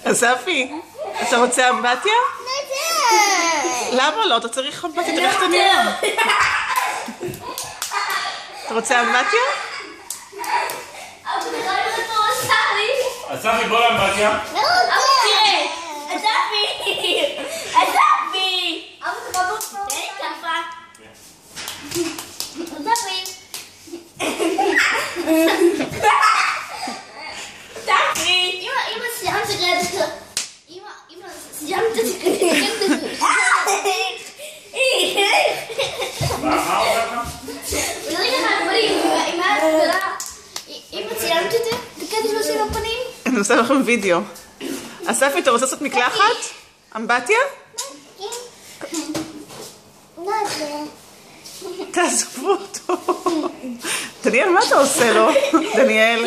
אספי, אתה רוצה אמבטיה? למה לא? אתה צריך אמבטיה, תראה איך אתה נראה. אתה רוצה אמבטיה? אספי, בוא לאמבטיה. תראה, אספי! אספי! תן לי כפה. אספי! אספי! אמא סיימת לגרד. אמא סיימת לגרד. מה עושה לך? אמא ציינת את זה? תקדש ועושים בפנים? אני עושה לכם וידאו. אספי, אתה רוצה לעשות מקלחת? אמבטיה? תעזבו אותו. דניאל, מה אתה עושה לו? דניאל.